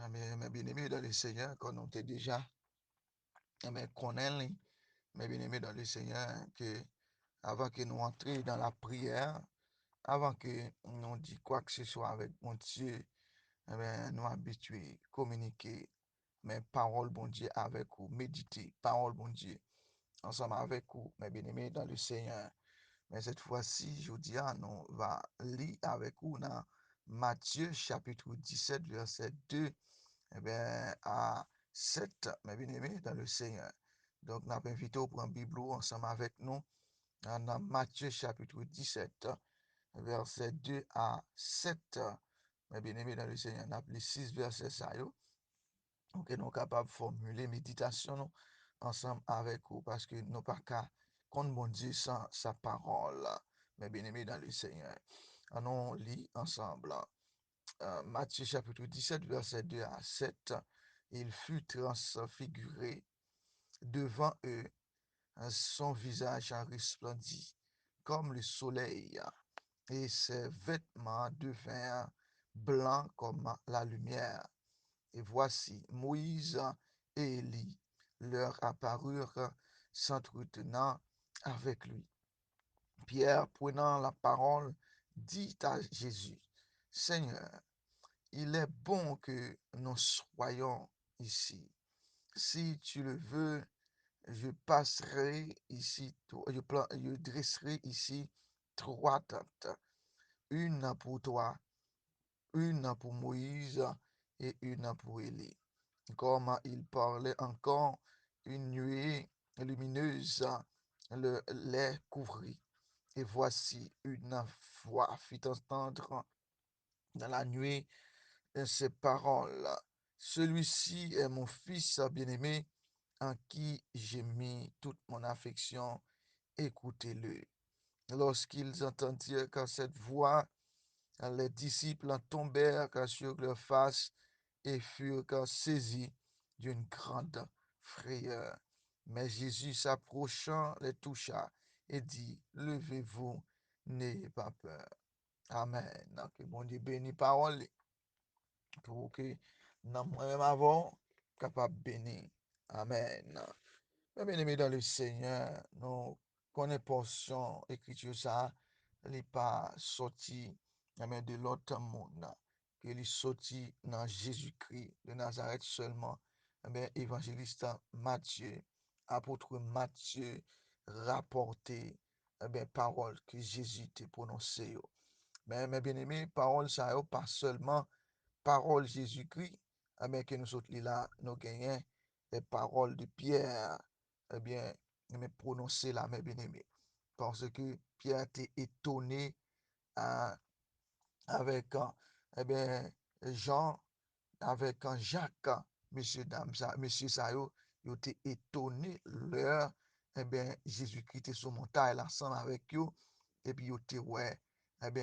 Mes bien-aimés dans le Seigneur, quand on était déjà, connaît, mes bien-aimés dans le Seigneur, que avant que nous entrions dans la prière, avant que nous disions quoi que ce soit avec mon Dieu, nous habitués, communiquer mes paroles, bon Dieu, avec vous, méditer, paroles, bon Dieu, ensemble avec vous, mes bien-aimés dans le Seigneur. Mais cette fois-ci, je vous dis, nous va lire avec vous dans Matthieu chapitre 17, verset 2 à 7, mes bien-aimés dans le Seigneur. Donc, nous avons invité au prendre Bible ensemble avec nous dans Matthieu chapitre 17, verset 2 à 7. Mes bien-aimés dans le Seigneur, nous avons les 6 versets ça. Donc, nous sommes capables de formuler méditation ensemble avec vous parce que nous pas qu'à compte mon Dieu sans sa parole. Mes bien-aimés dans le Seigneur. Nous lisons ensemble. Matthieu chapitre 17, verset 2 à 7, il fut transfiguré devant eux, son visage resplendit comme le soleil, et ses vêtements devinrent blancs comme la lumière. Et voici, Moïse et Élie leur apparurent s'entretenant avec lui. Pierre, prenant la parole, dit à Jésus, Seigneur, il est bon que nous soyons ici. Si tu le veux, je passerai ici, je dresserai ici 3 tentes, une pour toi, une pour Moïse et une pour Élie. Comme il parlait encore, une nuée lumineuse les couvrit. Et voici une voix fit entendre dans la nuée ces paroles. Celui-ci est mon fils bien-aimé en qui j'ai mis toute mon affection. Écoutez-le. Lorsqu'ils entendirent que cette voix, les disciples tombèrent sur leur face et furent saisis d'une grande frayeur. Mais Jésus s'approchant les toucha et dit, levez-vous, n'ayez pas peur. Amen. Que bon Dieu bénisse parole pour que nous même avant capable de bénir. Amen. Mes bien-aimés dans le Seigneur, nous connaissons portion écriture ça, elle n'est pas sorti de l'autre monde, qu'elle est sorti dans Jésus-Christ de Nazareth seulement. Évangéliste Matthieu, apôtre Matthieu, rapporté parole que Jésus t'a prononcée. Mais mes bien-aimés, parole ça, pas seulement parole Jésus-Christ, que nous autres là, nous gagnons les paroles de Pierre, mais prononcer là, mes bien-aimés. Parce que Pierre était étonné hein, avec Jean, avec Jacques, monsieur, dame, ça, monsieur Sayo, ils étaient étonnés leur, Jésus-Christ était sur montagne ensemble avec eux, et puis ils étaient, ouais,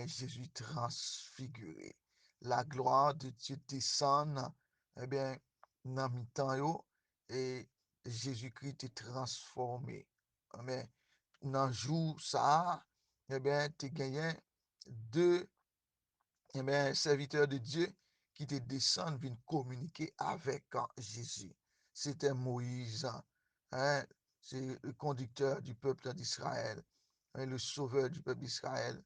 Jésus transfiguré. La gloire de Dieu descend, dans le temps, et Jésus-Christ est transformé. Mais dans le jour, ça, tu gagné deux serviteur de Dieu qui te descend vient communiquer avec Jésus. C'était Moïse, hein, c'est le conducteur du peuple d'Israël, hein, le sauveur du peuple d'Israël,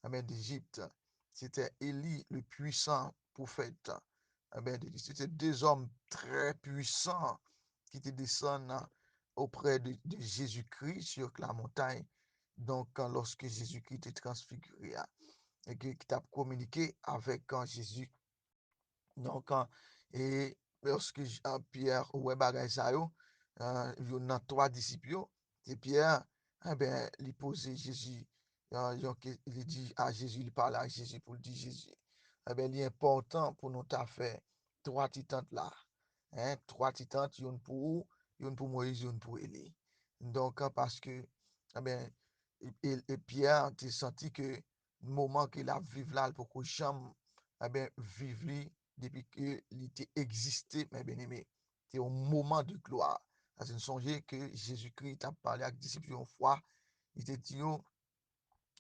d'Égypte. C'était Élie, le puissant prophète. C'était deux hommes très puissants qui te descendent auprès de Jésus-Christ sur la montagne. Donc, lorsque Jésus-Christ est transfiguré, et qui t'a communiqué avec Jésus. Donc, et lorsque Pierre ouais bagay ça yo, yon nan 3 disciples, et Pierre, il posait Jésus, il dit à Jésus, il parle à Jésus pour dire Jésus. Il est important pour nous ta fait 3 titans là. Hein, 3 titans, une pour Moïse, une pour Élie. Donc, parce que, et Pierre, tu senti que le moment qu'il a vécu là, pour que jamais vivre depuis que était existé, mes bien-aimés. C'est un moment de gloire. Parce que songez que Jésus-Christ a parlé avec les disciples une fois, il te dit,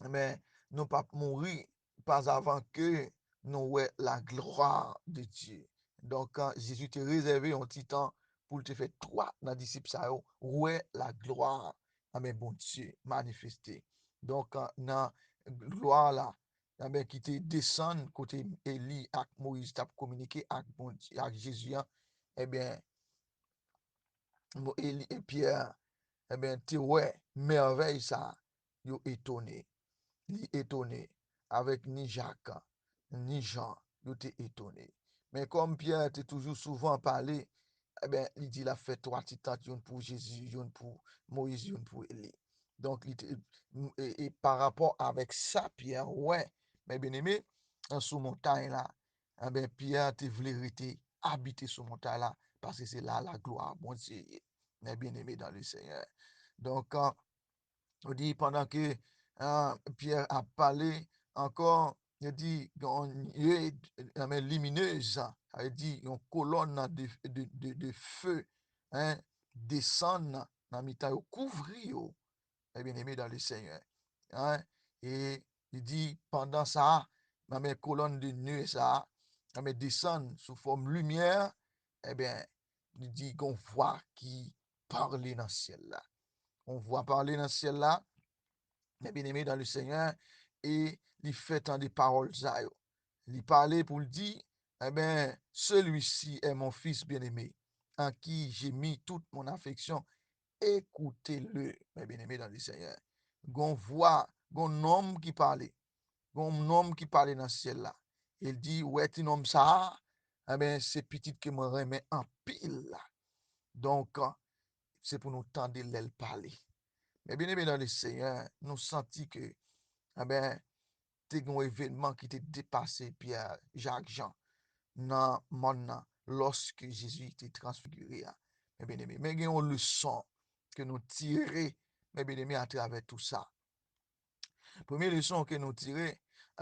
mais nous pas mourir pas avant que nous voyons la gloire de Dieu. Donc, quand Jésus te réservé un petit temps pour te faire trois dans disciples, ça, ouais, la gloire, amen, bon Dieu, manifesté. Donc, dans gloire là, amen, qui te descend côté Élie avec Moïse, t'a communiqué avec, bon Dieu, avec Jésus, eh bien, Élie et Pierre, eh bien, tu ouais, merveille ça, yo étonné, li étonné, avec ni Jacques, ni Jean, yo t'es étonné. Mais comme Pierre t'a toujours souvent parlé, eh bien, il dit, il a fait trois titans, une pour Jésus, une pour Moïse, une pour Élie. Donc, et par rapport avec ça, Pierre, ouais, mais bien aimé, sous montagne là, eh bien, Pierre te voulait rester habiter sous montagne là, parce que c'est là la gloire, bon Dieu, mais bien aimé dans le Seigneur. Donc, on dit pendant que Pierre a parlé encore, il dit mais lumineuse, il dit une colonne de feu hein, descend dans le temps, couvrir, bien aimé dans le Seigneur. Hein, et il dit pendant ça, dans mes colonnes de nuée, ça, mais descend sous forme lumière, eh bien, il dit qu'on voit qui parler dans le ciel là. On voit parler dans le ciel là, mais bien aimé dans le Seigneur, et il fait tant de paroles ça. Il parlait pour le dire, eh bien, celui-ci est mon fils bien-aimé, en qui j'ai mis toute mon affection. Écoutez-le, mes bien-aimés dans le Seigneur. Gon voix, gon homme qui parlait, gon homme qui parlait dans le ciel là. Il dit, ouais, tu homme ça, eh bien, c'est petit que me remet en pile là. Donc, c'est pour nous tendre l'aile parler. Mais bien aimé dans le Seigneur, nous sentons que, eh bien, c'est un événement qui t'a dépassé Pierre, Jacques, Jean, dans le monde, lorsque Jésus était transfiguré. Mais bien aimé, mais il y a une leçon que nous tirons, mais bien aimé, à travers tout ça. Première leçon que nous tirons,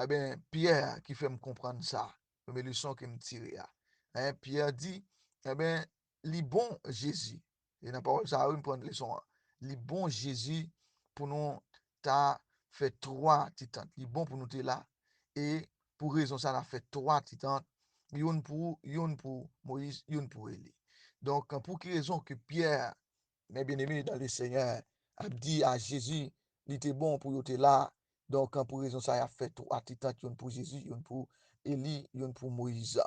eh bien, Pierre qui fait me comprendre ça. Première leçon que nous tirons. Hein, Pierre dit, eh bien, les bons Jésus, et dans la parole, ça va me prendre leçon. Les bons Jésus, pour nous, t'as fait trois titans. Les bons pour nous, t'es là. Et pour raison, ça, on a fait trois titans. Une pour Moïse, une pour Élie. Donc, pour quelle raison que Pierre, mes bien-aimés dans le Seigneur, a dit à Jésus, il était bon pour être là. Donc, pour raison ça, il a fait trois titans, une pour Jésus, une pour Élie, une pour Moïse.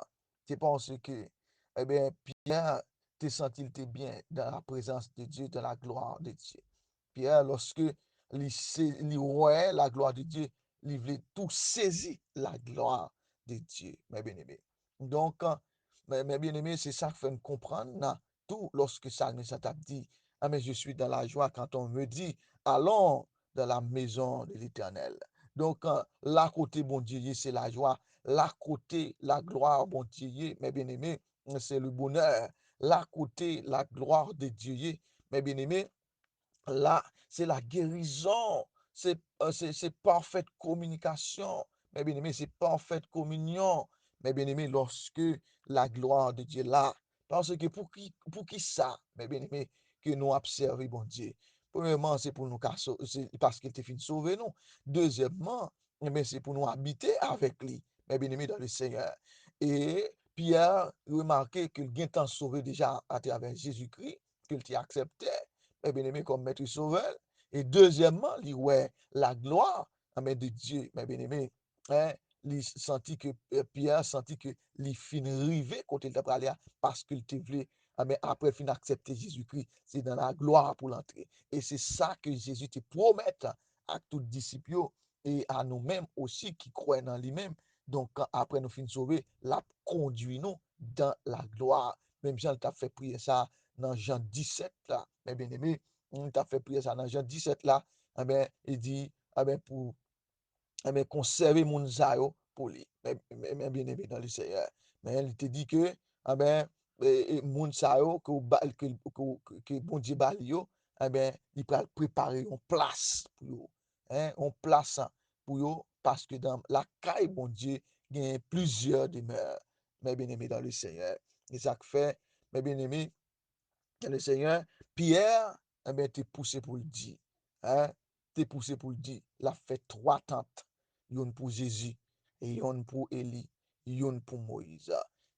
C'est parce que, eh bien, Pierre, t'es senti, il était bien dans la présence de Dieu, dans la gloire de Dieu. Pierre, lorsque il voyait la gloire de Dieu, il voulait tout saisir la gloire de Dieu, mes bien-aimés. Donc, mes bien-aimés, c'est ça que fait me comprendre, tout lorsque ça t'a dit, ah, mais je suis dans la joie quand on me dit, allons dans la maison de l'Éternel. Donc, là côté bon Dieu, c'est la joie. Là côté la gloire, bon Dieu, mes bien-aimés, c'est le bonheur. Là côté la gloire de Dieu, mes bien-aimés, là, c'est la guérison, c'est parfaite communication, mes bien-aimés, c'est parfaite communion, mes bien-aimés, lorsque la gloire de Dieu est là. Parce que pour qui ça, mes bien-aimés, que nous observons, bon Dieu? Premièrement, c'est pour nous, c'est parce qu'il te fait sauver nous. Deuxièmement, c'est pour nous habiter avec lui, mes bien-aimés, dans le Seigneur. Et Pierre remarquait qu'il vient tant sauvé déjà à travers Jésus-Christ, qu'il t'y accepté mes bien-aimés, comme maître sauveur. Et deuxièmement, ouais, la gloire de Dieu, mes bien-aimés. Hein, il sentit que Pierre sentit que il fin rivé quand il t'a parlé parce qu'il te voulait après fin accepter Jésus-Christ, c'est dans la gloire pour l'entrer. Et c'est ça que Jésus te promet à tous les disciples et à nous-mêmes aussi qui croient dans lui-même. Donc, après nous fin sauver, la conduit nous dans la gloire. Même Jean t'a fait prier ça dans Jean 17 là, mes bien-aimés, on t'a fait prier ça dans Jean 17 là, il dit, pour conserver mon zayo pour lui, mes bien-aimés dans le Seigneur. Mais il te dit que, mon zayo que bon Dieu bali yo, il peut préparer une place pour yo, hein, une place pour yo, parce que dans la caille, bon Dieu, il y a plusieurs demeures, mes bien-aimés dans le Seigneur. Et ça fait, mes bien-aimés, le Seigneur, Pierre, t'es poussé pour le dire. Hein? T'es poussé pour le dire. Il a fait trois tentes. Une pour Jésus, et une pour Élie, une pour Moïse.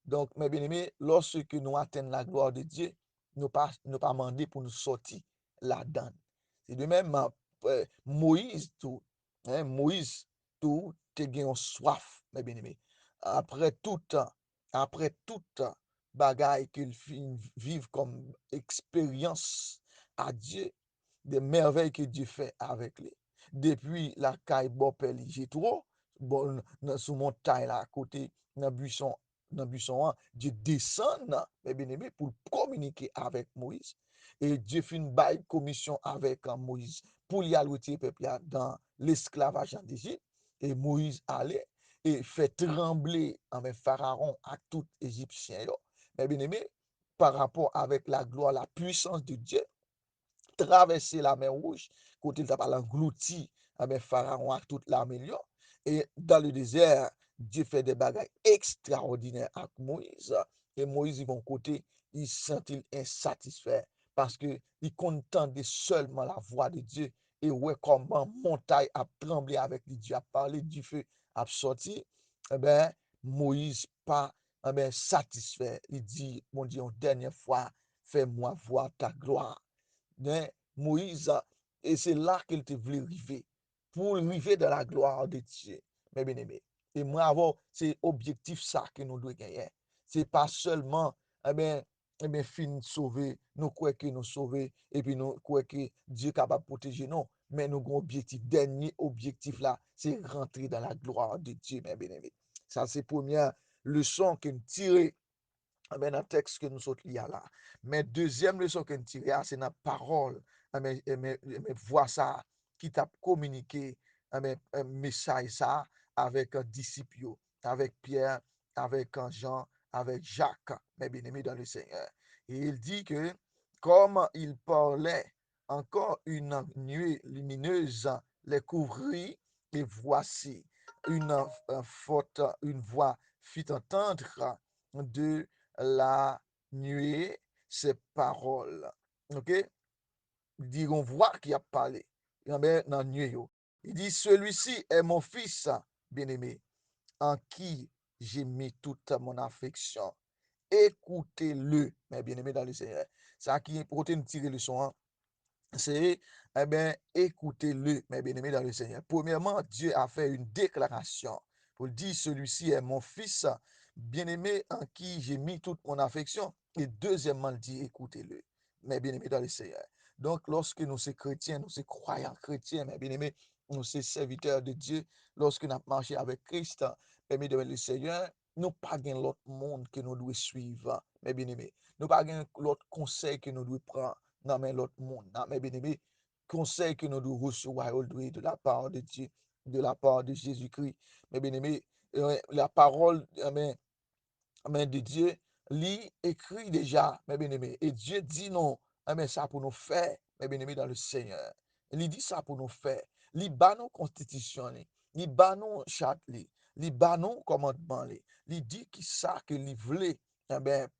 Donc, mes bien-aimés, lorsque nous atteignons la gloire de Dieu, nous pas demander pour nous sortir là-dedans. C'est de même, Moïse, tout, hein, Moïse, tout, te gen soif, mes bien-aimés. Après tout, après tout bagaille qu'il vive comme expérience à Dieu, des merveilles que Dieu fait avec lui. Depuis la caille Bopel Jétro, bon, sous montagne là, à côté, dans buisson, Dieu descend, mes bien-aimés, pour communiquer avec Moïse. Et Dieu fait une baille commission avec Moïse pour y aller retirer le peuple dans l'esclavage en Égypte. Et Moïse allait et fait trembler Pharaon à tout Égyptien. Mes bien-aimés, par rapport avec la gloire, la puissance de Dieu, traverser la mer Rouge, côté il t'a pas englouti, Pharaon a toute l'armée. Et dans le désert, Dieu fait des bagages extraordinaires avec Moïse. Et Moïse, de mon côté, il sent-il insatisfait parce que il contente seulement la voix de Dieu. Et ouais, comment montagne a tremblé avec lui, Dieu a parlé, du feu a sorti. Eh ben, Moïse pas satisfait. Il dit, mon Dieu, une dernière fois, fais-moi voir ta gloire. Mais Moïse, et c'est là qu'il te voulait arriver, pour arriver dans la gloire de Dieu, mes bien-aimés. Et moi, avoir, c'est objectif ça que nous devons gagner. C'est pas seulement, fin sauver, nous croyons que nous sauver, et puis nous croyons que Dieu est capable de protéger nous, mais nous avons objectif, dernier objectif là, c'est rentrer dans la gloire de Dieu, mes bien-aimés. Ça, c'est la première leçon que nous tirons dans le texte que nous sommes liés là. Mais deuxième leçon que nous tirons, c'est dans la parole, voix ça, qui t'a communiqué un message ça avec un disciple, avec Pierre, avec Jean, avec Jacques, mes bien-aimés dans le Seigneur. Et il dit que comme il parlait, encore une nuée lumineuse les couvrit, et voici une voix fit entendre de la nuée ces paroles. OK? Il dit, on voit qui a parlé. Dans la nuée. Il dit, celui-ci est mon fils bien-aimé, en qui j'ai mis toute mon affection. Écoutez-le, mes bien-aimés dans le Seigneur. Ça qui est pour nous tirer le son, hein, c'est, écoutez-le, mes bien-aimés dans le Seigneur. Premièrement, Dieu a fait une déclaration pour dire, celui-ci est mon fils bien-aimé en qui j'ai mis toute mon affection. Et deuxièmement, il dit, écoutez-le, mes bien-aimés dans le Seigneur. Donc, lorsque nous sommes chrétiens, nous sommes croyants chrétiens, mes bien-aimés, nous sommes serviteurs de Dieu, lorsque nous avons marché avec Christ, mes bien-aimés dans le Seigneur, nous pas l'autre monde que nous devons suivre, mes bien-aimés. Nous pas l'autre conseil que nous devons prendre dans l'autre monde. Mes bien-aimés, conseil que nous devons recevoir de la part de Dieu, de la part de Jésus-Christ. Mes bien-aimés, la parole, de Dieu, lui écrit déjà, mes bien-aimés. Et Dieu dit non, ça pour nous faire, mes bien-aimés, dans le Seigneur. Il dit ça pour nous faire. Il bat nos constitutions, il bat nos chartes, il bat nos commandements, il dit qui ça que il voulait,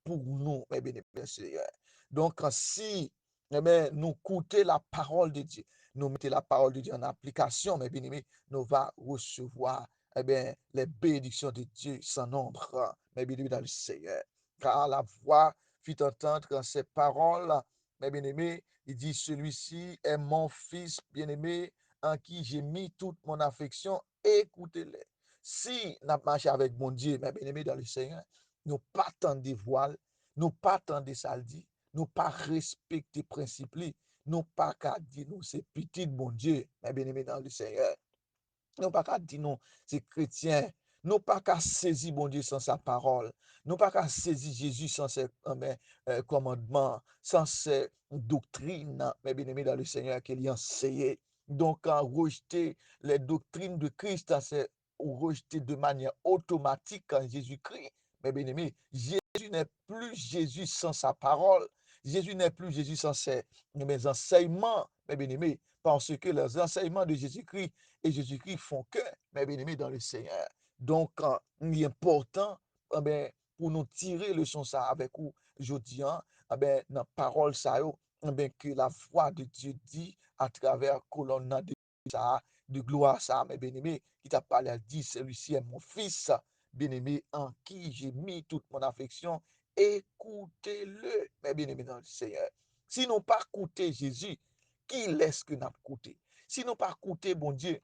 pour nous, mes bien-aimés, Seigneur. Donc, si nous écoutons la parole de Dieu, nous mettons la parole de Dieu en application, mes bien-aimés, nous allons recevoir les bénédictions de Dieu sans nombre, mes bien-aimés dans le Seigneur. Car la voix fit entendre en ces paroles, mes bien-aimés, il dit, celui-ci est mon fils bien-aimé en qui j'ai mis toute mon affection, écoutez-le. Si nous marchons avec mon Dieu, mes bien-aimés dans le Seigneur, nous pas tant des voiles, nous pas tant des saldi, nous pas respecter principe, nous pas qu'à dire nous c'est petit mon Dieu, mes bien-aimés dans le Seigneur. Nous pas qu'à dire non, c'est chrétien. Nous pas qu'à saisir bon Dieu sans sa parole. Nous pas qu'à saisir Jésus sans ses commandements, sans ses doctrines, mes bien-aimés dans le Seigneur qu'il a enseigné. Donc, à rejeter les doctrines de Christ, c'est rejeter de manière automatique en Jésus-Christ. Mes bien-aimés, Jésus n'est plus Jésus sans sa parole. Jésus n'est plus Jésus sans mes enseignements, mes bien-aimés, parce que les enseignements de Jésus-Christ et Jésus-Christ font que, mes bien-aimés dans le Seigneur. Donc, il est important pour nous tirer le son ça avec vous, je dis, dans la parole ça, que la voix de Dieu dit à travers colonne de gloire ça, mes bien-aimés, qui t'a parlé, a dit, celui-ci est mon fils bien-aimé, en qui j'ai mis toute mon affection, écoutez-le, mes bien-aimés dans le Seigneur. Si nous pas écouter Jésus, qui laisse que nous écouter? Si nous pas écouter, bon Dieu,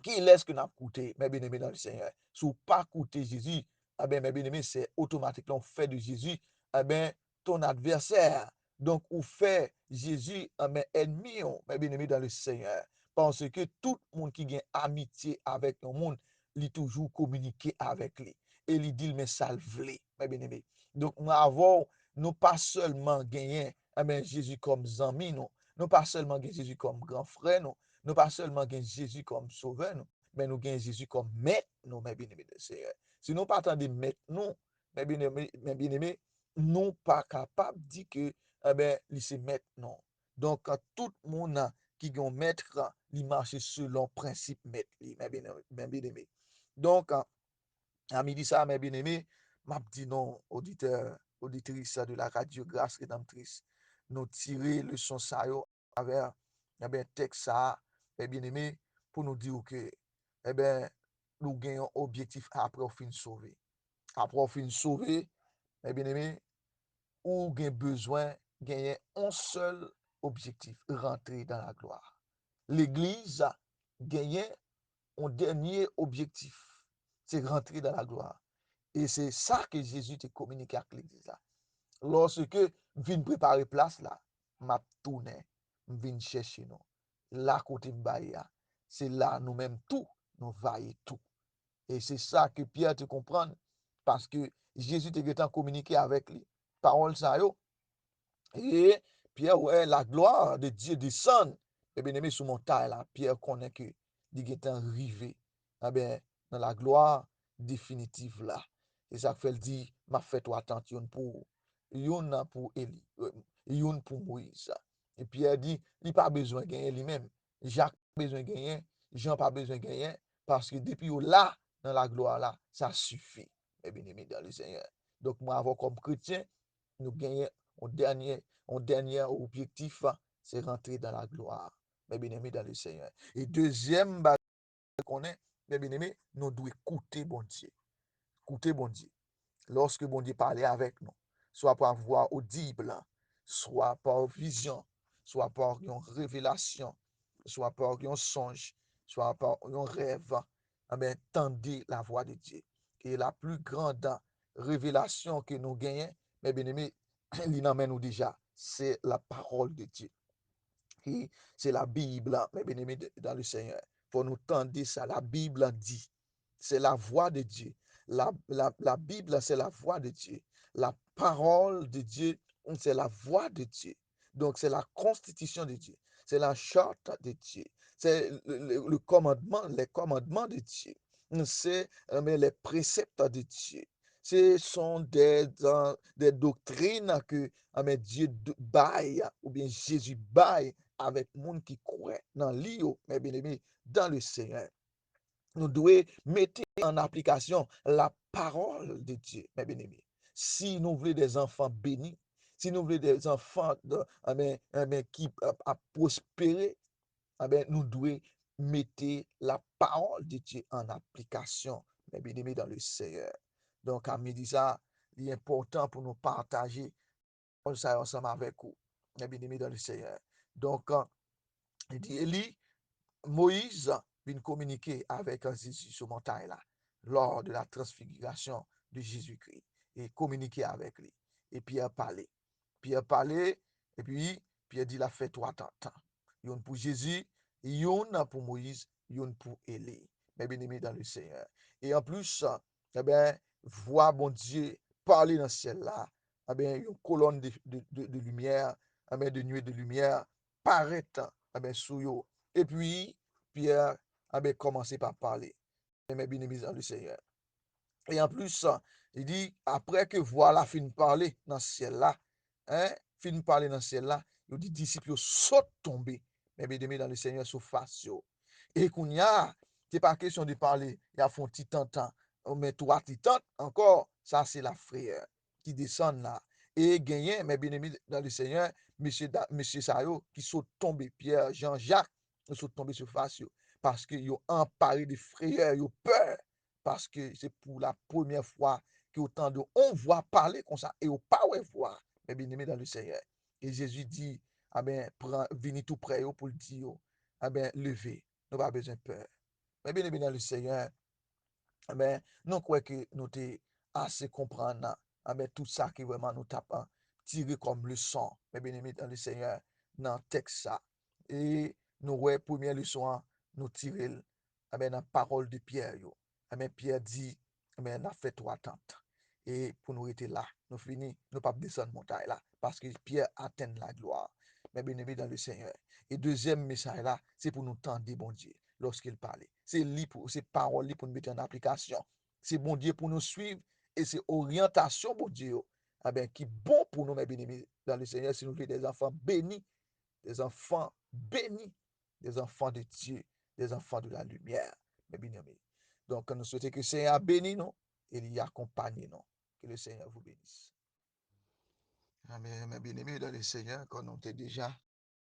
qui laisse que nous écouter, mes bien-aimés dans le Seigneur? Si vous pas écouter Jésus, eh bien, mes bien-aimés, c'est automatiquement fait de Jésus, eh bien, ton adversaire. Donc, ou fait Jésus, eh bien, ennemi, mes bien-aimés dans le Seigneur. Parce que tout le monde qui a amitié avec le monde, il toujours communiquer avec lui. Et il dit, mais ça le voulait, mes bien-aimés. Donc, nous avons, nous pas seulement gagné, eh bien, Jésus comme ami, non. Nous pas seulement gagné Jésus comme grand frère, non. Nous pas seulement gain Jésus comme sauveur, nous, mais nous gain Jésus comme maître, nous, mes bien-aimés de Seigneur. Si nous pas de maître, nous, mes bien-aimés, nous pas capables de dire que, eh ben, c'est maître, non. Donc, quand tout le monde qui est maître, il marche selon le principe maître, mes bien-aimés. Donc, à midi ça, mes bien-aimés, m'a dit non, auditeur, auditrice de la radio Grâce Rédemptrice, nous tirer le son ça yo à travers, eh bien, texte ça, mes bien-aimés, pour nous dire que, eh bien, nous gagnons objectif après au fin sauver. Après au fin sauver, mes bien-aimés, ou gain besoin, gagner un seul objectif, rentrer dans la gloire. L'Église gagne un dernier objectif, c'est rentrer dans la gloire. Et c'est ça que Jésus te communiqué avec l'église là. Lorsque vient préparer place là, m'a tourné, vient chercher nous. Là côté m'baïa, c'est là nous-mêmes tout, nous vaillons tout. Et c'est ça que Pierre te comprend parce que Jésus te communiqué avec lui. Parole ça yo, et Pierre, ouais, la gloire de Dieu descend. Et bien aimé, sous mon taille là, Pierre connaît que il est arrivé. Eh bien, dans la gloire définitive là. Et ça fait dit, m'a fait toi attention pour yon pour Élie, yon pour Moïse. Et Pierre dit, il pas besoin de gagner lui-même. Jacques pas besoin de gagner, Jean pas besoin de gagner, parce que depuis là, dans la gloire là, ça suffit. Et bien aimé dans le Seigneur. Donc, moi, avant comme chrétien, nous gagnons mon dernier objectif, c'est rentrer dans la gloire, mes bien-aimés dans le Seigneur. Et deuxième bagage qu'on est, mes bien-aimés, nous devons écouter bon Dieu. Écouter bon Dieu. Lorsque bon Dieu parlait avec nous, soit par voix audible, soit par vision, soit par une révélation, soit par un songe, soit par un rêve, eh bien, tendez la voix de Dieu. Et la plus grande révélation que nous gagnons, mes bien-aimés, il nous déjà, c'est la parole de Dieu. Et c'est la Bible, mes bien-aimés dans le Seigneur. Pour nous tendre ça, la Bible dit, c'est la voix de Dieu. La Bible, c'est la voix de Dieu. La parole de Dieu, c'est la voix de Dieu. Donc, c'est la constitution de Dieu. C'est la charte de Dieu. C'est le commandement, les commandements de Dieu. C'est les préceptes de Dieu. Ce sont des doctrines que Dieu baille, ou bien Jésus baille avec le monde qui croit dans l'IO, mes bien-aimés, dans le Seigneur. Nous devons mettre en application la parole de Dieu, mes bien-aimés. Si nous voulons des enfants bénis, si nous voulons des enfants qui a prospéré, nous devons mettre la parole de Dieu en application, mes bien-aimés, dans le Seigneur. Donc, à midi, ça, il est important pour nous partager ça ensemble avec vous, mes bien-aimés, dans le Seigneur. Donc, il dit, Élie, Moïse vient communiquer avec Jésus sur montagne là, lors de la transfiguration de Jésus-Christ, et communiquer avec lui. Et Pierre parlait. Pierre parlait, et puis Pierre dit, la fait trois temps. Yon pour Jésus, yon pour Moïse, yon pour Élie. Mes bien-aimés dans le Seigneur. Et en plus, eh bien, voir bon Dieu parler dans le ciel là, eh bien, une colonne de lumière, eh bien, de nuée de lumière, paraît eh bien, sous yo. Et puis, Pierre avait commencé par parler. Mes bien-aimés dans le Seigneur. Et en plus, il dit, après que voilà, fin parler dans ce ciel-là, hein, fin parler dans ce ciel-là, il dit, disciples sautent tomber, mes bien-aimés dans le Seigneur, sous face. Et qu'on y a, c'est pas question de parler, il y a font petit temps, mais trois titans, encore, ça c'est la frayeur qui descend là. Et gagné, mes bien-aimés dans le Seigneur, monsieur Sayo, qui sont tombés, Pierre, Jean-Jacques, ils sont tombés sur face, parce qu'ils ont emparé de frayeur, ils ont peur. parce que c'est pour la première fois qu'autant de on voit parler comme ça et au pas ouais voir, mes bien-aimés dans le Seigneur. Et Jésus dit, ah ben, venez tout près pour le dire, ah ben, levez, nous pas besoin de peur. Mes bien-aimés dans le Seigneur, mais nous croyons que nous sommes assez comprendre tout ça qui vraiment nous tape tiré comme leçon, mes bien-aimés dans le Seigneur, dans le texte ça. Et nous voyons première leçon, nous tirer dans la parole de Pierre. Pierre dit, on a fait trois tentes. Et pour nous être là, nous finissons, nous pas descendre montagne là, parce que Pierre atteint la gloire, mes bien-aimés dans le Seigneur. Et deuxième message là, c'est pour nous tendre, bon Dieu, lorsqu'il parlait. C'est parole pour nous mettre en application. C'est bon Dieu pour nous suivre et c'est orientation, bon Dieu, qui est bon pour nous, mes bien-aimés dans le Seigneur, si nous voulons des enfants bénis, des enfants bénis, des enfants de Dieu, des enfants de la lumière, mes bien-aimés. Donc, nous souhaitons que le Seigneur bénisse nous et il y accompagne nous. Que le Seigneur vous bénisse. Amen, mes bien-aimés dans le Seigneur, comme on était déjà